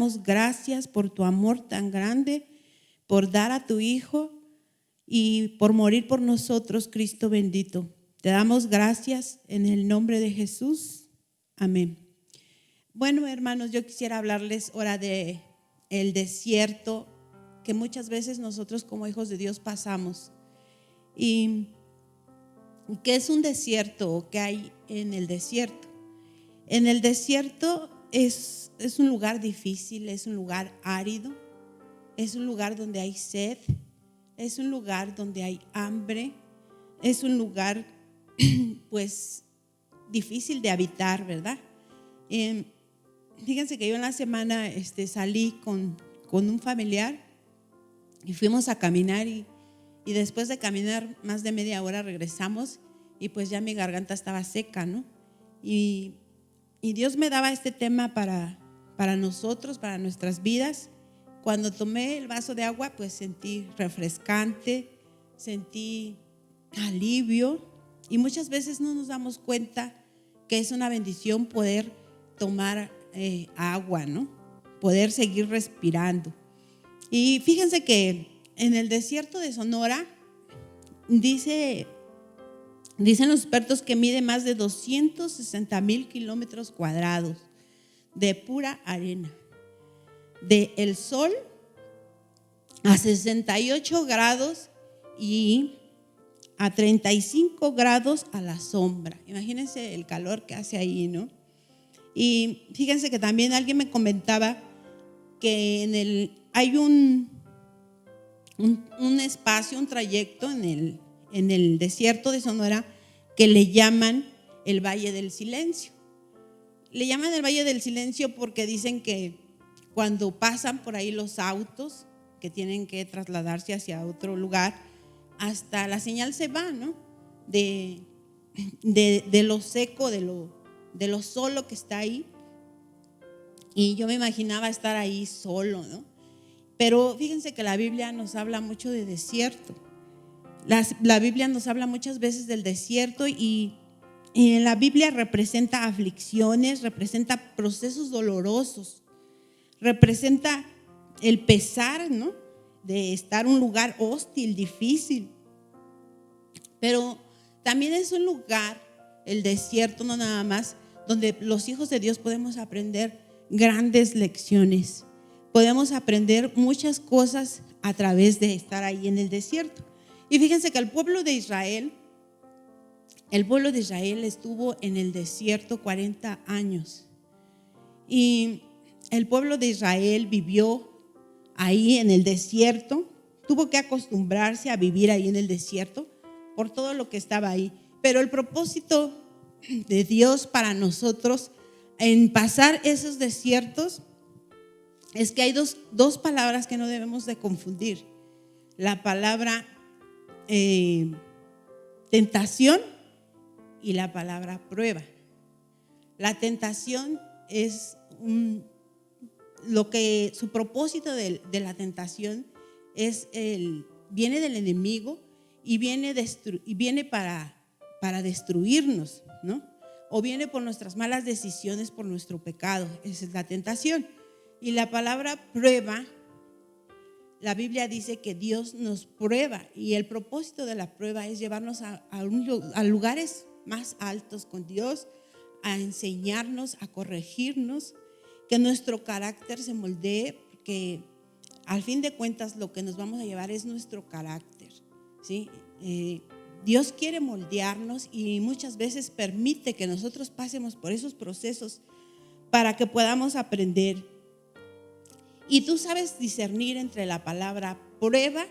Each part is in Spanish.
damos gracias por tu amor tan grande, por dar a tu Hijo y por morir por nosotros, Cristo bendito. Te damos gracias en el nombre de Jesús. Amén. Bueno, hermanos, yo quisiera hablarles ahora de el desierto que muchas veces nosotros como hijos de Dios pasamos. ¿Y qué es un desierto o qué hay en el desierto? En el desierto es un lugar difícil, es un lugar árido, es un lugar donde hay sed, es un lugar donde hay hambre, es un lugar pues difícil de habitar, ¿verdad? Fíjense que yo en la semana salí con un familiar y fuimos a caminar y después de caminar más de media hora regresamos y pues ya mi garganta estaba seca, ¿no? Y Dios me daba este tema para nosotros, para nuestras vidas. Cuando tomé el vaso de agua, pues sentí refrescante, sentí alivio, y muchas veces no nos damos cuenta que es una bendición poder tomar agua, ¿no? Poder seguir respirando. Y fíjense que en el desierto de Sonora dicen los expertos que mide más de 260,000 kilómetros cuadrados de pura arena. De el sol a 68 grados y a 35 grados a la sombra. Imagínense el calor que hace ahí, ¿no? Y fíjense que también alguien me comentaba que hay un espacio, un trayecto en el desierto de Sonora que le llaman el Valle del Silencio. Le llaman el Valle del Silencio porque dicen que cuando pasan por ahí los autos que tienen que trasladarse hacia otro lugar, hasta la señal se va, ¿no? De lo seco, de lo solo que está ahí. Y yo me imaginaba estar ahí solo, ¿no? Pero fíjense que la Biblia nos habla mucho de desierto. La Biblia nos habla muchas veces del desierto y en la Biblia representa aflicciones, representa procesos dolorosos, representa el pesar, ¿no? De estar en un lugar hostil, difícil. Pero también es un lugar, el desierto, no nada más, donde los hijos de Dios podemos aprender grandes lecciones. Podemos aprender muchas cosas a través de estar ahí en el desierto. Y fíjense que el pueblo de Israel estuvo en el desierto 40 años. Y el pueblo de Israel vivió ahí en el desierto, tuvo que acostumbrarse a vivir ahí en el desierto por todo lo que estaba ahí. Pero el propósito de Dios para nosotros en pasar esos desiertos es que hay dos palabras que no debemos de confundir. La palabra tentación y la palabra prueba. La tentación es su propósito de la tentación es viene del enemigo y viene para destruirnos, ¿no? O viene por nuestras malas decisiones, por nuestro pecado. Esa es la tentación. Y la palabra prueba, la Biblia dice que Dios nos prueba y el propósito de la prueba es llevarnos a lugares más altos con Dios, a enseñarnos, a corregirnos, que nuestro carácter se moldee, porque al fin de cuentas lo que nos vamos a llevar es nuestro carácter, ¿sí? Dios quiere moldearnos y muchas veces permite que nosotros pasemos por esos procesos para que podamos aprender. Y tú sabes discernir entre la palabra prueba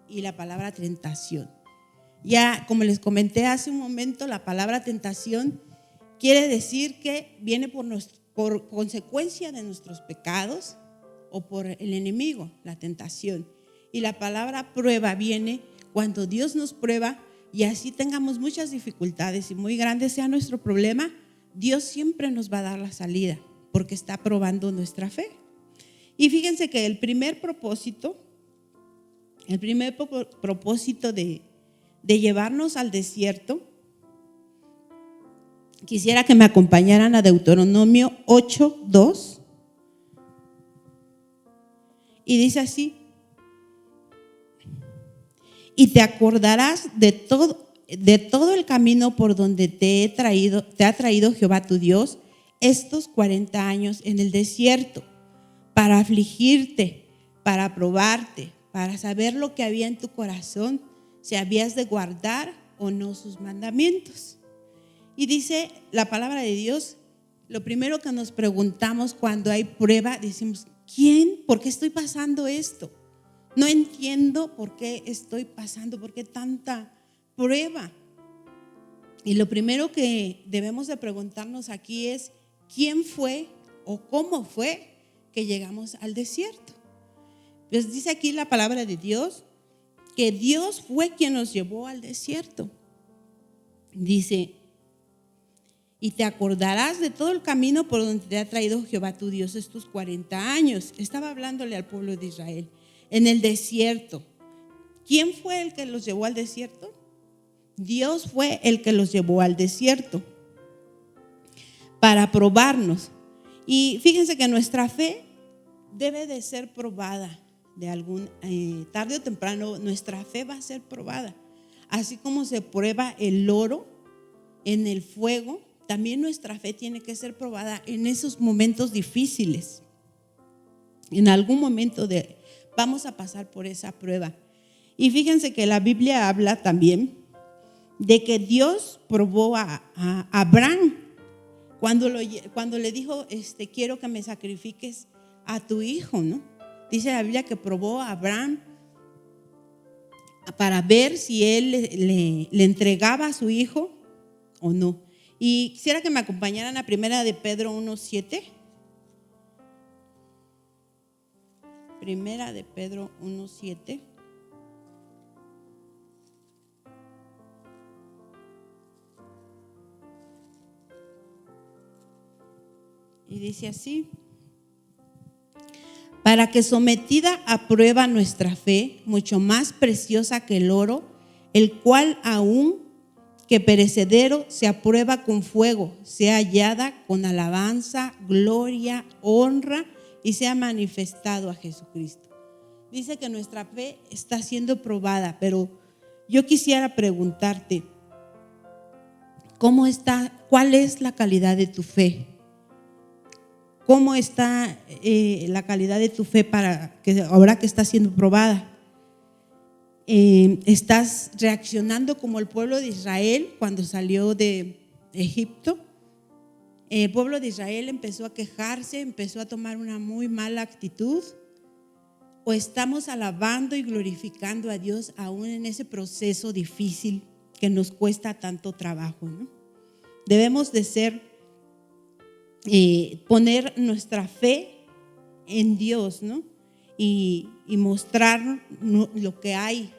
y la palabra tentación. Ya como les comenté hace un momento, la palabra tentación quiere decir que viene por consecuencia de nuestros pecados o por el enemigo, la tentación. Y la palabra prueba viene cuando Dios nos prueba y así tengamos muchas dificultades y muy grande sea nuestro problema, Dios siempre nos va a dar la salida porque está probando nuestra fe. Y fíjense que el primer propósito de llevarnos al desierto, quisiera que me acompañaran a Deuteronomio 8:2. Y dice así: y te acordarás de todo el camino por donde te ha traído Jehová tu Dios estos 40 años en el desierto, para afligirte, para probarte, para saber lo que había en tu corazón, si habías de guardar o no sus mandamientos. Y dice la palabra de Dios, lo primero que nos preguntamos cuando hay prueba, decimos: ¿quién? ¿Por qué estoy pasando esto? No entiendo por qué estoy pasando, por qué tanta prueba. Y lo primero que debemos de preguntarnos aquí es: ¿quién fue o cómo fue que llegamos al desierto? Pues dice aquí la palabra de Dios que Dios fue quien nos llevó al desierto. Dice: y te acordarás de todo el camino por donde te ha traído Jehová tu Dios estos 40 años. Estaba hablándole al pueblo de Israel en el desierto. ¿Quién fue el que los llevó al desierto? Dios fue el que los llevó al desierto para probarnos. Y fíjense que nuestra fe debe de ser probada de algún tarde o temprano. Nuestra fe va a ser probada, así como se prueba el oro en el fuego. También nuestra fe tiene que ser probada en esos momentos difíciles. En algún momento vamos a pasar por esa prueba. Y fíjense que la Biblia habla también de que Dios probó a Abraham cuando le dijo: quiero que me sacrifiques a tu hijo, ¿no? Dice la Biblia que probó a Abraham para ver si él le entregaba a su hijo o no. Y quisiera que me acompañaran a Primera de Pedro 1:7. Primera de Pedro 1:7. Y dice así: para que sometida a prueba nuestra fe, mucho más preciosa que el oro, el cual aún que perecedero se aprueba con fuego, sea hallada con alabanza, gloria, honra y sea manifestado a Jesucristo. Dice que nuestra fe está siendo probada, pero yo quisiera preguntarte: ¿cómo está? ¿Cuál es la calidad de tu fe? ¿Cómo está la calidad de tu fe para que ahora que está siendo probada? ¿Estás reaccionando como el pueblo de Israel cuando salió de Egipto? El pueblo de Israel empezó a quejarse, empezó a tomar una muy mala actitud. ¿O estamos alabando y glorificando a Dios aún en ese proceso difícil que nos cuesta tanto trabajo, ¿no? Debemos de poner nuestra fe en Dios, ¿no? Y mostrar lo que hay,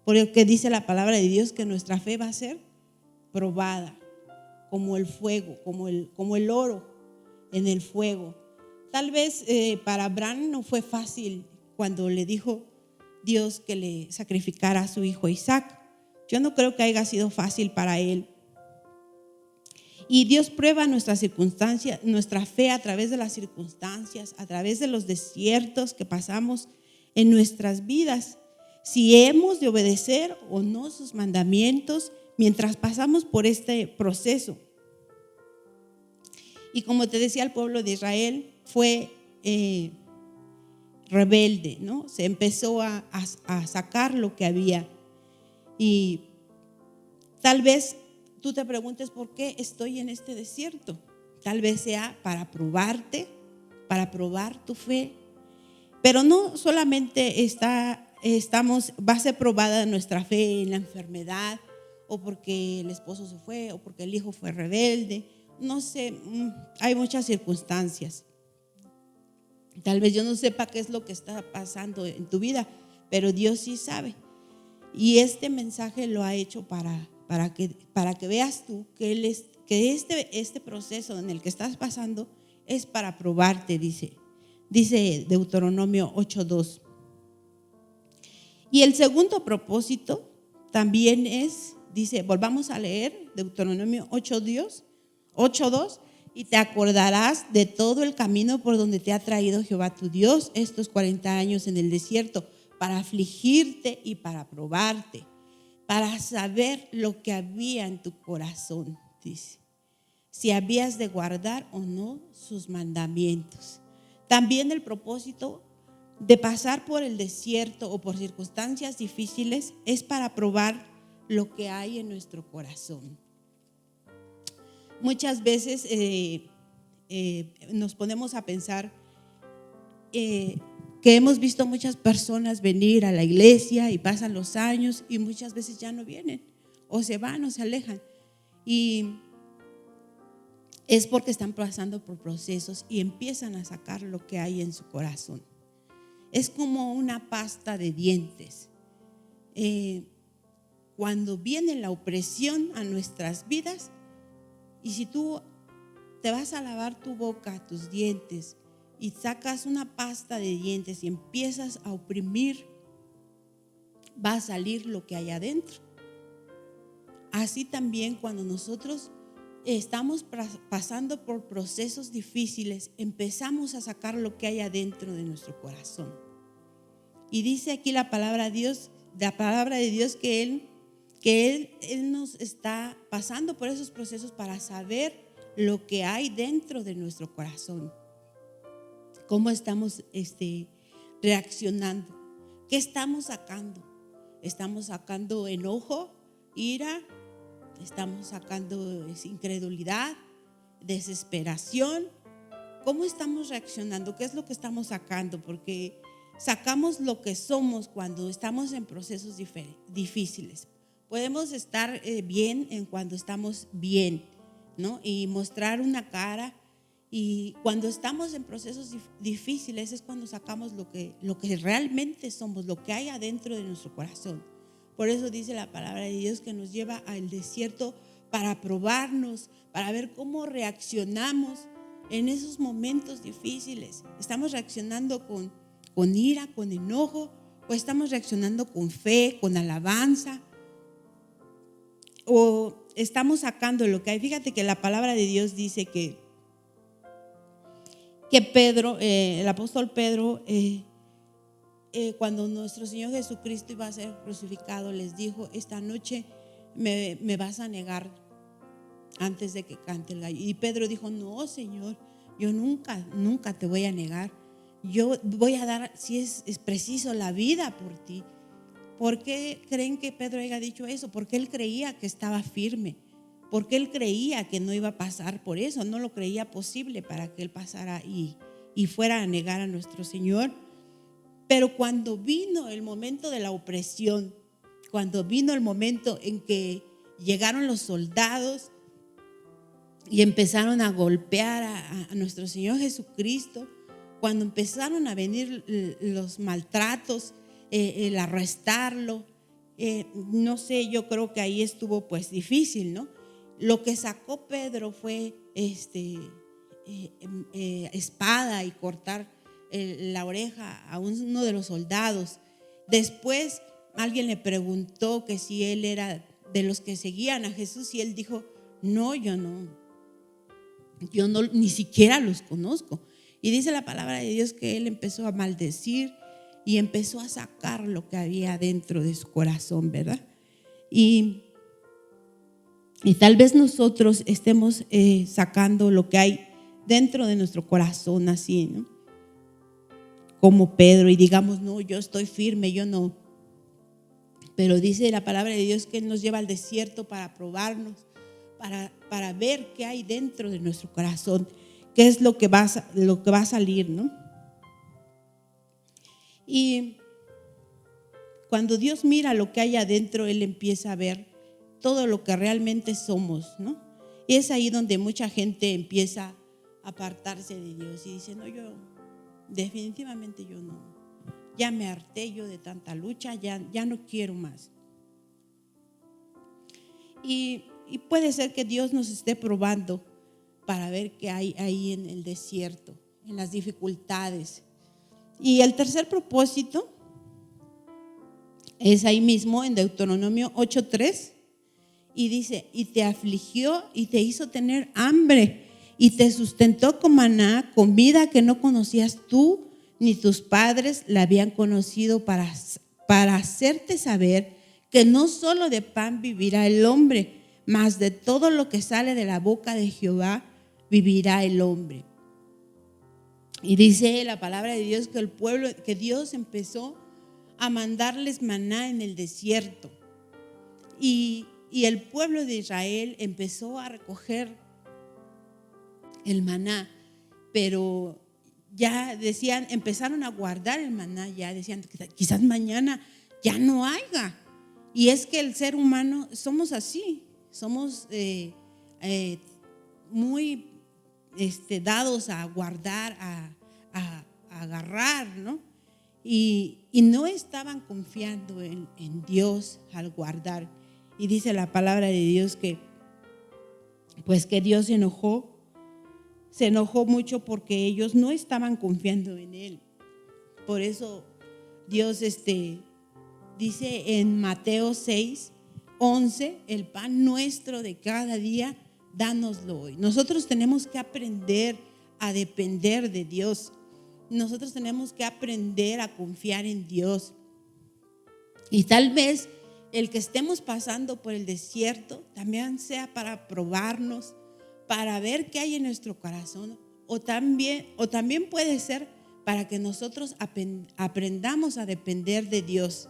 porque dice la palabra de Dios que nuestra fe va a ser probada como el fuego, como el oro en el fuego. Tal vez para Abraham no fue fácil cuando le dijo Dios que le sacrificara a su hijo Isaac. Yo no creo que haya sido fácil para él. Y Dios prueba nuestras circunstancias, nuestra fe a través de las circunstancias, a través de los desiertos que pasamos en nuestras vidas. Si hemos de obedecer o no sus mandamientos mientras pasamos por este proceso. Y como te decía, el pueblo de Israel fue rebelde, ¿no? Se empezó a sacar lo que había. Y tal vez tú te preguntes: ¿por qué estoy en este desierto? Tal vez sea para probarte, para probar tu fe. Pero no solamente va a ser probada nuestra fe en la enfermedad, o porque el esposo se fue, o porque el hijo fue rebelde. No sé, hay muchas circunstancias. Tal vez yo no sepa qué es lo que está pasando en tu vida, pero Dios sí sabe. Y este mensaje lo ha hecho para que veas tú que este proceso en el que estás pasando es para probarte, dice Deuteronomio 8:2. Y el segundo propósito también dice, volvamos a leer Deuteronomio 8:2, y te acordarás de todo el camino por donde te ha traído Jehová tu Dios estos 40 años en el desierto, para afligirte y para probarte, para saber lo que había en tu corazón, dice, si habías de guardar o no sus mandamientos. También el propósito de pasar por el desierto o por circunstancias difíciles es para probar lo que hay en nuestro corazón. Muchas veces nos ponemos a pensar que hemos visto muchas personas venir a la iglesia y pasan los años y muchas veces ya no vienen, o se van o se alejan, y es porque están pasando por procesos y empiezan a sacar lo que hay en su corazón. Es como una pasta de dientes. Cuando viene la opresión a nuestras vidas, y si tú te vas a lavar tu boca, tus dientes, y sacas una pasta de dientes y empiezas a oprimir, va a salir lo que hay adentro. Así también cuando nosotros estamos pasando por procesos difíciles, empezamos a sacar lo que hay adentro de nuestro corazón. Y dice aquí la palabra de Dios que Él nos está pasando por esos procesos para saber lo que hay dentro de nuestro corazón. ¿Cómo estamos reaccionando? ¿Qué estamos sacando? ¿Estamos sacando enojo, ira? ¿Estamos sacando incredulidad, desesperación? ¿Cómo estamos reaccionando? ¿Qué es lo que estamos sacando? Porque sacamos lo que somos cuando estamos en procesos difíciles. Podemos estar bien en cuando estamos bien, ¿no? Y mostrar una cara. Y cuando estamos en procesos difíciles es cuando sacamos lo que realmente somos, lo que hay adentro de nuestro corazón. Por eso dice la palabra de Dios que nos lleva al desierto para probarnos, para ver cómo reaccionamos en esos momentos difíciles. ¿Estamos reaccionando con ira, con enojo? ¿O estamos reaccionando con fe, con alabanza? ¿O estamos sacando lo que hay? Fíjate que la palabra de Dios dice que Pedro, el apóstol Pedro, cuando nuestro Señor Jesucristo iba a ser crucificado, les dijo: esta noche me vas a negar antes de que cante el gallo. Y Pedro dijo: no, Señor, yo nunca te voy a negar. Yo voy a dar, si es preciso, la vida por ti. ¿Por qué creen que Pedro haya dicho eso? Porque él creía que estaba firme, porque él creía que no iba a pasar por eso, no lo creía posible para que él pasara y fuera a negar a nuestro Señor. Pero cuando vino el momento de la opresión, cuando vino el momento en que llegaron los soldados y empezaron a golpear a nuestro Señor Jesucristo, cuando empezaron a venir los maltratos, el arrestarlo, no sé, yo creo que ahí estuvo pues difícil, ¿no? Lo que sacó Pedro fue espada y cortar la oreja a uno de los soldados. Después alguien le preguntó que si él era de los que seguían a Jesús y él dijo: no, yo no, ni siquiera los conozco. Y dice la palabra de Dios que él empezó a maldecir y empezó a sacar lo que había dentro de su corazón, ¿verdad? Y tal vez nosotros estemos sacando lo que hay dentro de nuestro corazón así, ¿no? Como Pedro, y digamos: no, yo estoy firme, yo no. Pero dice la palabra de Dios que Él nos lleva al desierto para probarnos, para ver qué hay dentro de nuestro corazón, qué es lo que va a salir, ¿no? Y cuando Dios mira lo que hay adentro, Él empieza a ver todo lo que realmente somos, ¿no? Y es ahí donde mucha gente empieza a apartarse de Dios y dice: no, yo definitivamente yo no, ya me harté yo de tanta lucha, ya no quiero más. Y puede ser que Dios nos esté probando para ver qué hay ahí en el desierto, en las dificultades. Y el tercer propósito es ahí mismo en Deuteronomio 8:3, y dice: y te afligió y te hizo tener hambre y te sustentó con maná, comida que no conocías tú ni tus padres la habían conocido, para hacerte saber que no solo de pan vivirá el hombre, mas de todo lo que sale de la boca de Jehová vivirá el hombre. Y dice la palabra de Dios que Dios empezó a mandarles maná en el desierto. Y el pueblo de Israel empezó a recoger el maná, pero ya decían, empezaron a guardar el maná, ya decían, quizás mañana ya no haya. Y es que el ser humano somos así, somos muy dados a guardar, a agarrar, ¿no? Y no estaban confiando en Dios al guardar. Y dice la palabra de Dios que Dios se enojó mucho porque ellos no estaban confiando en Él. Por eso Dios dice en Mateo 6:11, el pan nuestro de cada día, dánoslo hoy. Nosotros tenemos que aprender a depender de Dios. Nosotros tenemos que aprender a confiar en Dios. Y tal vez el que estemos pasando por el desierto también sea para probarnos, para ver qué hay en nuestro corazón, o también puede ser para que nosotros aprendamos a depender de Dios.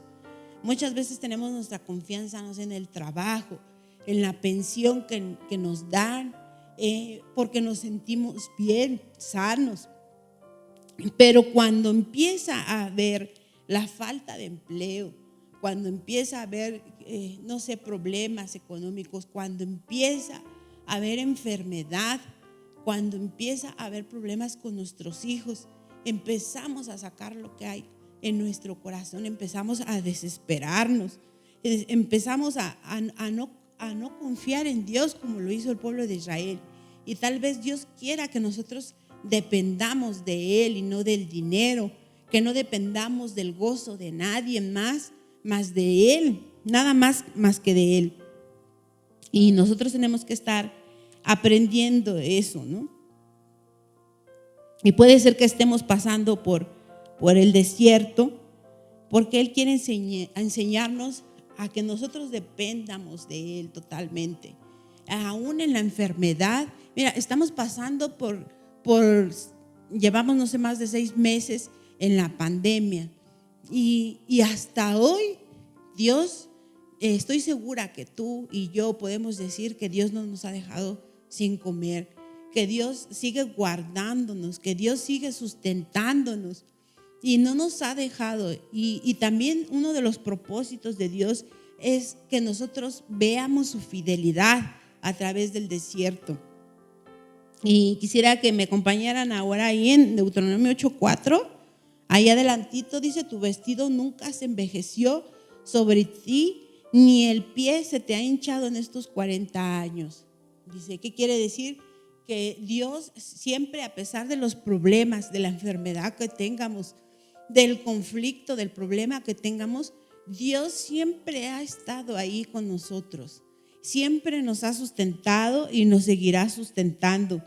Muchas veces tenemos nuestra confianza, no sé, en el trabajo, en la pensión que nos dan, porque nos sentimos bien, sanos. Pero cuando empieza a haber la falta de empleo, cuando empieza a haber, no sé, problemas económicos, cuando empieza a haber enfermedad, cuando empieza a haber problemas con nuestros hijos, empezamos a sacar lo que hay en nuestro corazón, empezamos a desesperarnos, empezamos a no confiar en Dios como lo hizo el pueblo de Israel. Y tal vez Dios quiera que nosotros dependamos de Él y no del dinero, que no dependamos del gozo de nadie más de Él, nada más que de Él. Y nosotros tenemos que estar aprendiendo eso, ¿no? Y puede ser que estemos pasando por el desierto, porque Él quiere enseñarnos a que nosotros dependamos de Él totalmente. Aún en la enfermedad, mira, estamos pasando llevamos no sé más de 6 meses en la pandemia, y hasta hoy Dios, estoy segura que tú y yo podemos decir que Dios no nos ha dejado sin comer, que Dios sigue guardándonos, que Dios sigue sustentándonos y no nos ha dejado. Y también uno de los propósitos de Dios es que nosotros veamos su fidelidad a través del desierto. Y quisiera que me acompañaran ahora ahí en Deuteronomio 8:4. Ahí adelantito dice: tu vestido nunca se envejeció sobre ti, ni el pie se te ha hinchado en estos 40 años. Dice, ¿qué quiere decir? Que Dios siempre, a pesar de los problemas, de la enfermedad que tengamos, del conflicto, del problema que tengamos, Dios siempre ha estado ahí con nosotros. Siempre nos ha sustentado y nos seguirá sustentando.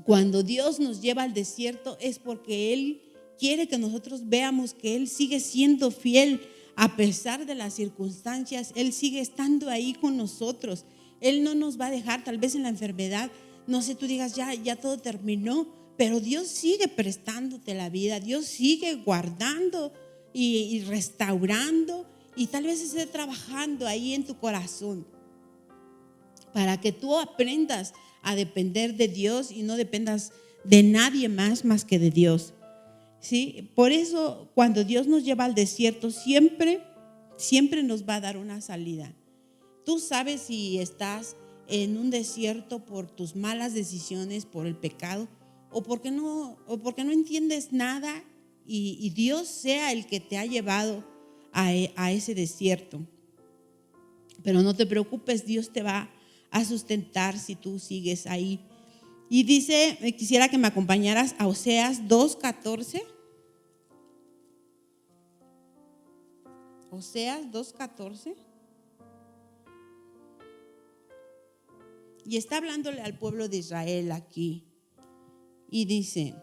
Cuando Dios nos lleva al desierto es porque Él quiere que nosotros veamos que Él sigue siendo fiel a pesar de las circunstancias. Él sigue estando ahí con nosotros. Él no nos va a dejar. Tal vez en la enfermedad, no sé, tú digas ya todo terminó, pero Dios sigue prestándote la vida. Dios sigue guardando y restaurando, y tal vez esté trabajando ahí en tu corazón para que tú aprendas a depender de Dios y no dependas de nadie más que de Dios. ¿Sí? Por eso cuando Dios nos lleva al desierto, siempre nos va a dar una salida. Tú sabes si estás en un desierto por tus malas decisiones, por el pecado, o porque no entiendes nada, y Dios sea el que te ha llevado a ese desierto. Pero no te preocupes, Dios te va a sustentar si tú sigues ahí. Y dice, quisiera que me acompañaras a Oseas 2:14. Oseas 2:14. Y está hablándole al pueblo de Israel aquí. Y dice: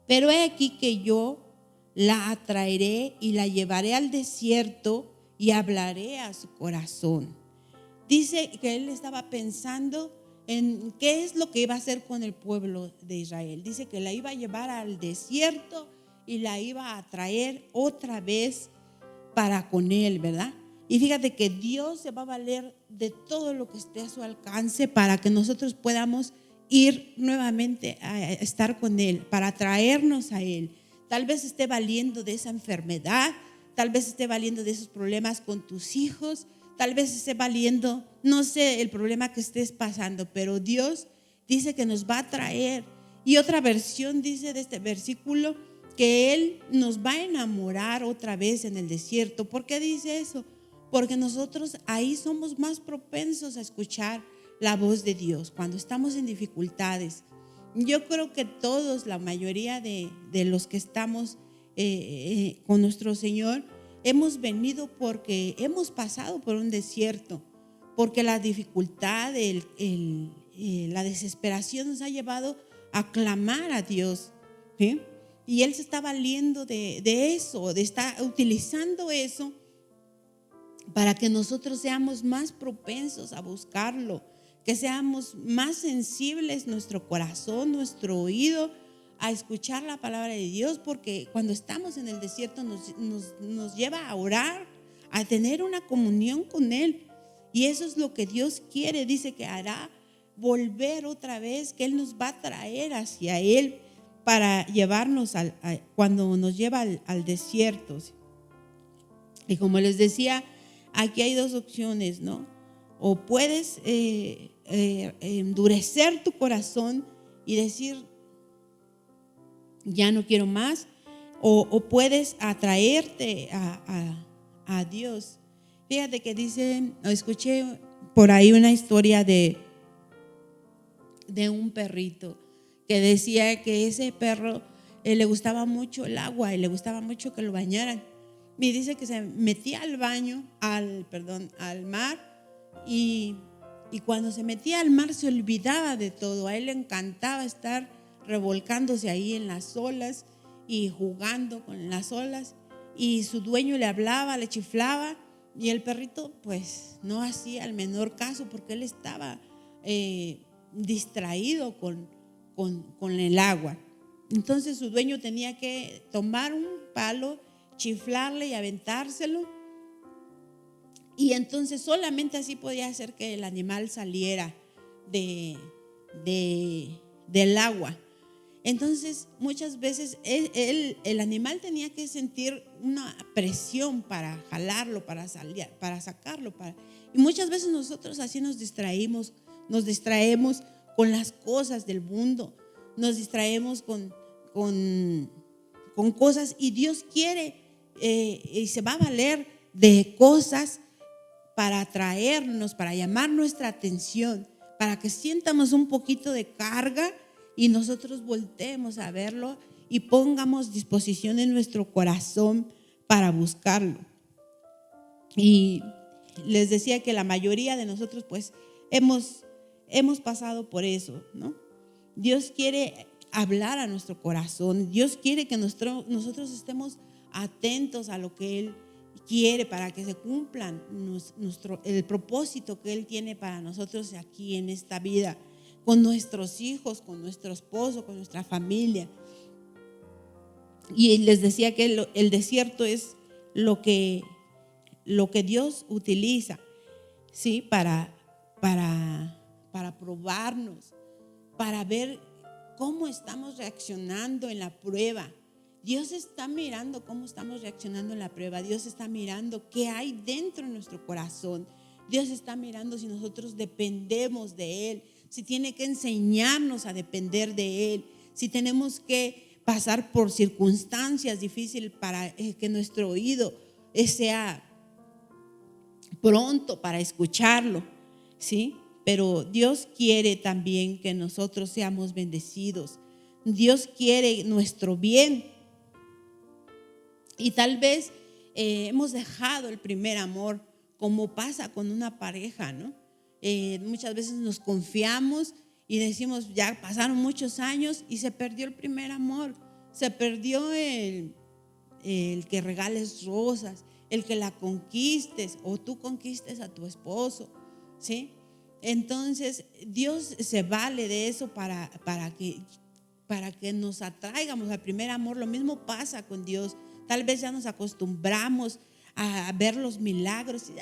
pero he aquí que yo la atraeré y la llevaré al desierto y hablaré a su corazón. Dice que él estaba pensando en qué es lo que iba a hacer con el pueblo de Israel. Dice que la iba a llevar al desierto y la iba a traer otra vez para con él, ¿verdad? Y fíjate que Dios se va a valer de todo lo que esté a su alcance para que nosotros podamos ir nuevamente a estar con él, para traernos a él. Tal vez esté valiendo de esa enfermedad, tal vez esté valiendo de esos problemas con tus hijos, tal vez esté valiendo, no sé, el problema que estés pasando, pero Dios dice que nos va a traer. Y otra versión dice de este versículo que Él nos va a enamorar otra vez en el desierto. ¿Por qué dice eso? Porque nosotros ahí somos más propensos a escuchar la voz de Dios cuando estamos en dificultades. Yo creo que todos, la mayoría de los que estamos con nuestro Señor, hemos venido porque hemos pasado por un desierto, porque la dificultad, la desesperación nos ha llevado a clamar a Dios, ¿sí? Y Él se está valiendo de eso, de estar utilizando eso para que nosotros seamos más propensos a buscarlo, que seamos más sensibles nuestro corazón, nuestro oído a escuchar la palabra de Dios, porque cuando estamos en el desierto nos lleva a orar, a tener una comunión con Él. Y eso es lo que Dios quiere. Dice que hará volver otra vez, que Él nos va a traer hacia Él para llevarnos cuando nos lleva al desierto. Y como les decía, aquí hay dos opciones, ¿no? O puedes endurecer tu corazón y decir: ya no quiero más, o puedes atraerte a Dios. Fíjate que dice, escuché por ahí una historia de un perrito que decía que ese perro le gustaba mucho el agua y le gustaba mucho que lo bañaran. Y dice que se metía al mar, y cuando se metía al mar se olvidaba de todo. A él le encantaba estar revolcándose ahí en las olas y jugando con las olas, y su dueño le hablaba, le chiflaba, y el perrito pues no hacía el menor caso porque él estaba distraído con el agua. Entonces su dueño tenía que tomar un palo, chiflarle y aventárselo, y entonces solamente así podía hacer que el animal saliera del agua. Entonces muchas veces el animal tenía que sentir una presión para jalarlo, para sacarlo. Y muchas veces nosotros así nos distraemos con las cosas del mundo, nos distraemos con cosas, y Dios quiere y se va a valer de cosas para atraernos, para llamar nuestra atención, para que sientamos un poquito de carga y nosotros volteemos a verlo y pongamos disposición en nuestro corazón para buscarlo. Y les decía que la mayoría de nosotros pues hemos pasado por eso, ¿no? Dios quiere hablar a nuestro corazón. Dios quiere que nosotros estemos atentos a lo que Él quiere para que se cumplan el propósito que Él tiene para nosotros aquí en esta vida, con nuestros hijos, con nuestro esposo, con nuestra familia. Y les decía que el desierto es lo que Dios utiliza, ¿sí? Para probarnos, para ver cómo estamos reaccionando en la prueba. Dios está mirando cómo estamos reaccionando en la prueba. Dios está mirando qué hay dentro de nuestro corazón. Dios está mirando si nosotros dependemos de Él, si tiene que enseñarnos a depender de Él, si tenemos que pasar por circunstancias difíciles para que nuestro oído sea pronto para escucharlo, ¿sí? Pero Dios quiere también que nosotros seamos bendecidos. Dios quiere nuestro bien. Y tal vez hemos dejado el primer amor, como pasa con una pareja, ¿no? Muchas veces nos confiamos y decimos, ya pasaron muchos años y se perdió el primer amor, se perdió el que regales rosas, el que la conquistes o tú conquistes a tu esposo, ¿sí? Entonces Dios se vale de eso para que nos atraigamos al primer amor. Lo mismo pasa con Dios. Tal vez ya nos acostumbramos a ver los milagros y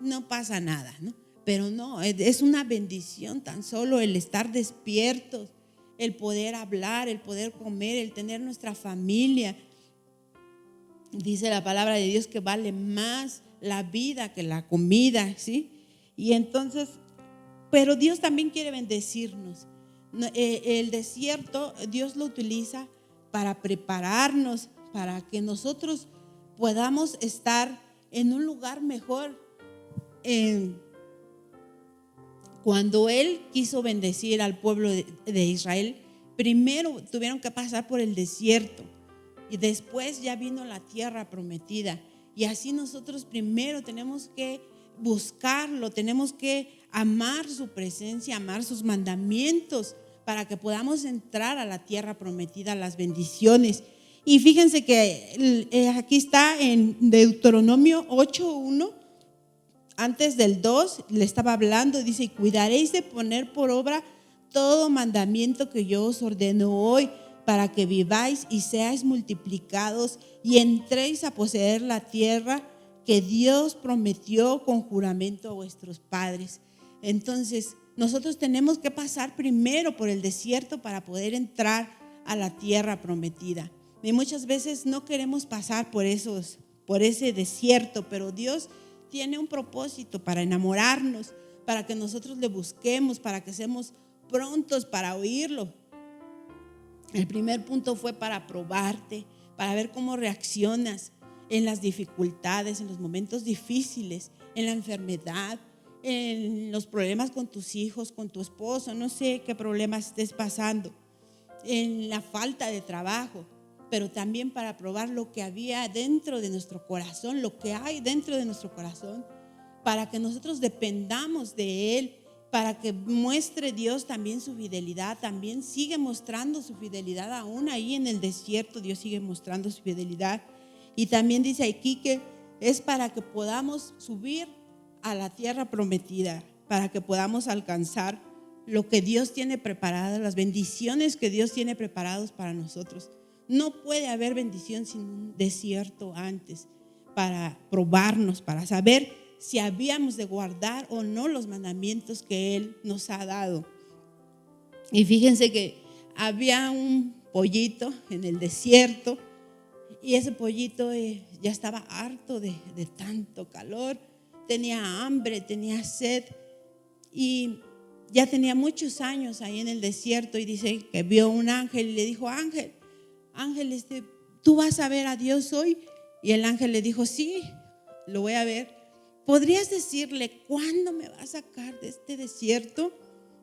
no pasa nada, ¿no? Pero no, es una bendición tan solo el estar despiertos, el poder hablar, el poder comer, el tener nuestra familia. Dice la palabra de Dios que vale más la vida que la comida, ¿sí? Y entonces, pero Dios también quiere bendecirnos. El desierto Dios lo utiliza para prepararnos, para que nosotros podamos estar en un lugar mejor. Cuando Él quiso bendecir al pueblo de Israel, primero tuvieron que pasar por el desierto y después ya vino la tierra prometida. Y así nosotros primero tenemos que buscarlo, tenemos que amar su presencia, amar sus mandamientos para que podamos entrar a la tierra prometida, a las bendiciones. Y fíjense que aquí está en Deuteronomio 8:1. Antes del 2 le estaba hablando, dice: y cuidaréis de poner por obra todo mandamiento que yo os ordeno hoy, para que viváis y seáis multiplicados y entréis a poseer la tierra que Dios prometió con juramento a vuestros padres. Entonces nosotros tenemos que pasar primero por el desierto para poder entrar a la tierra prometida. Y muchas veces no queremos pasar por ese desierto, pero Dios tiene un propósito para enamorarnos, para que nosotros le busquemos, para que seamos prontos para oírlo. El primer punto fue para probarte, para ver cómo reaccionas en las dificultades, en los momentos difíciles, en la enfermedad, en los problemas con tus hijos, con tu esposo, no sé qué problemas estés pasando, en la falta de trabajo, pero también para probar lo que había dentro de nuestro corazón, lo que hay dentro de nuestro corazón, para que nosotros dependamos de Él, para que muestre Dios también su fidelidad. También sigue mostrando su fidelidad aún ahí en el desierto. Dios sigue mostrando su fidelidad. Y también dice aquí que es para que podamos subir a la tierra prometida, para que podamos alcanzar lo que Dios tiene preparado, las bendiciones que Dios tiene preparados para nosotros. No puede haber bendición sin un desierto antes, para probarnos, para saber si habíamos de guardar o no los mandamientos que Él nos ha dado. Y fíjense que había un pollito en el desierto y ese pollito ya estaba harto de tanto calor, tenía hambre, tenía sed y ya tenía muchos años ahí en el desierto. Y dice que vio un ángel y le dijo: ángel, ¿tú vas a ver a Dios hoy? Y el ángel le dijo: sí, lo voy a ver. ¿Podrías decirle cuándo me va a sacar de este desierto?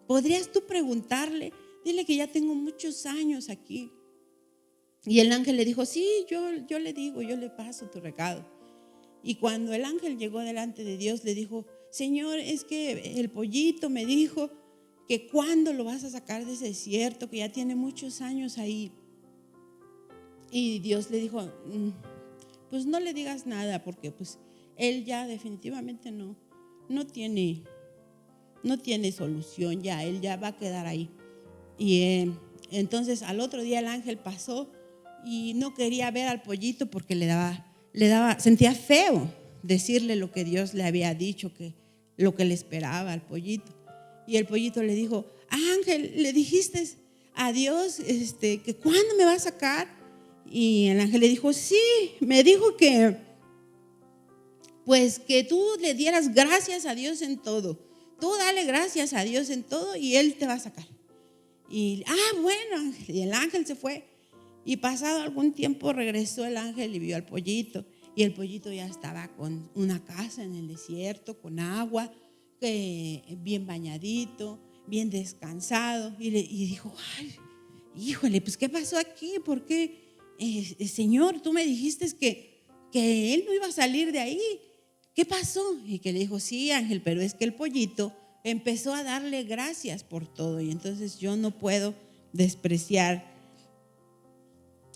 ¿Podrías tú preguntarle? Dile que ya tengo muchos años aquí. Y el ángel le dijo: sí, yo le digo, yo le paso tu recado. Y cuando el ángel llegó delante de Dios, le dijo: Señor, es que el pollito me dijo que cuándo lo vas a sacar de ese desierto, que ya tiene muchos años ahí. Y Dios le dijo: pues no le digas nada, porque pues él ya definitivamente no tiene solución ya, él ya va a quedar ahí. Y entonces al otro día el ángel pasó y no quería ver al pollito porque sentía feo decirle lo que Dios le había dicho, que lo que le esperaba al pollito. Y el pollito le dijo: ángel, ¿le dijiste a Dios que cuándo me va a sacar? Y el ángel le dijo: sí, me dijo que pues que tú le dieras gracias a Dios en todo. Tú dale gracias a Dios en todo y Él te va a sacar. Y bueno, y el ángel se fue. Y pasado algún tiempo regresó el ángel y vio al pollito. Y el pollito ya estaba con una casa en el desierto, con agua, bien bañadito, bien descansado. Y dijo: ay, híjole, pues ¿qué pasó aquí? ¿Por qué, Señor, tú me dijiste que Él no iba a salir de ahí? ¿qué pasó? Y que le dijo, sí, Ángel, pero es que el pollito empezó a darle gracias por todo. Y entonces yo no puedo despreciar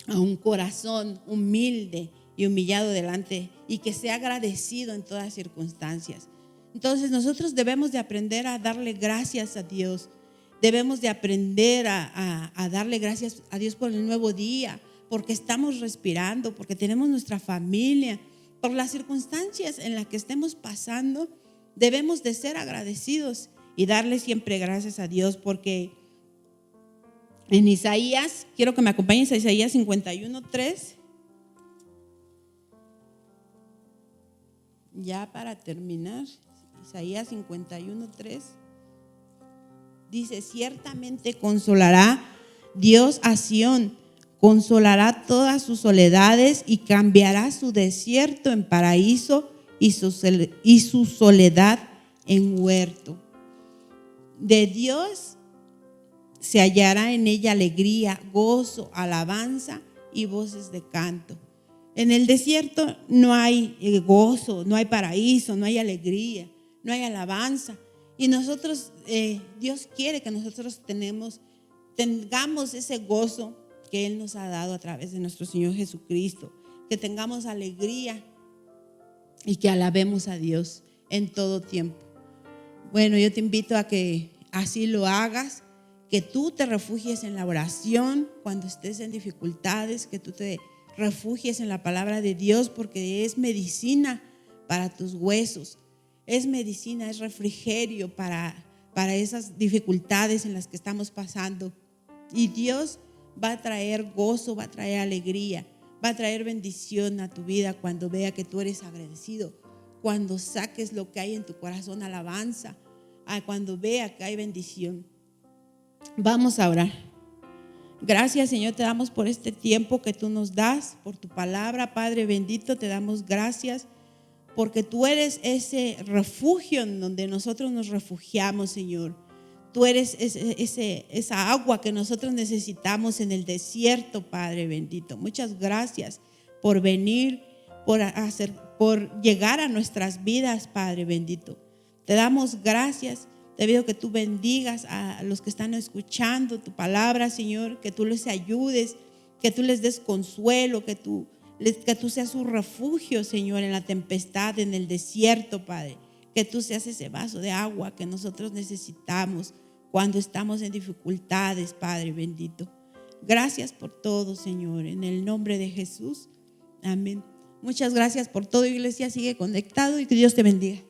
a un corazón humilde y humillado delante y que sea agradecido en todas circunstancias. Entonces nosotros debemos de aprender a darle gracias a Dios. Debemos de aprender a darle gracias a Dios por el nuevo día, porque estamos respirando, porque tenemos nuestra familia, por las circunstancias en las que estemos pasando. Debemos de ser agradecidos y darle siempre gracias a Dios, porque en Isaías, quiero que me acompañes a Isaías 51:3. Ya para terminar, Isaías 51:3 dice: ciertamente consolará Dios a Sión, consolará todas sus soledades y cambiará su desierto en paraíso y su soledad en huerto. De Dios se hallará en ella alegría, gozo, alabanza y voces de canto. En el desierto no hay gozo, no hay paraíso, no hay alegría, no hay alabanza. Y nosotros, Dios quiere que nosotros tengamos ese gozo que Él nos ha dado a través de nuestro Señor Jesucristo, que tengamos alegría y que alabemos a Dios en todo tiempo. Bueno, yo te invito a que así lo hagas, que tú te refugies en la oración cuando estés en dificultades, que tú te refugies en la palabra de Dios, porque es medicina para tus huesos, es medicina, es refrigerio para esas dificultades en las que estamos pasando. Y Dios va a traer gozo, va a traer alegría, va a traer bendición a tu vida cuando vea que tú eres agradecido, cuando saques lo que hay en tu corazón, alabanza, cuando vea que hay bendición. Vamos a orar. Gracias, Señor, te damos por este tiempo que tú nos das, por tu palabra, Padre bendito. Te damos gracias porque tú eres ese refugio en donde nosotros nos refugiamos, Señor. Tú eres esa agua que nosotros necesitamos en el desierto, Padre bendito. Muchas gracias por venir, por llegar a nuestras vidas, Padre bendito. Te damos gracias. Te pido que tú bendigas a los que están escuchando tu palabra, Señor, que tú les ayudes, que tú les des consuelo, que tú seas su refugio, Señor, en la tempestad, en el desierto, Padre. Que tú seas ese vaso de agua que nosotros necesitamos cuando estamos en dificultades, Padre bendito. Gracias por todo, Señor, en el nombre de Jesús. Amén. Muchas gracias por todo, iglesia. Sigue conectado y que Dios te bendiga.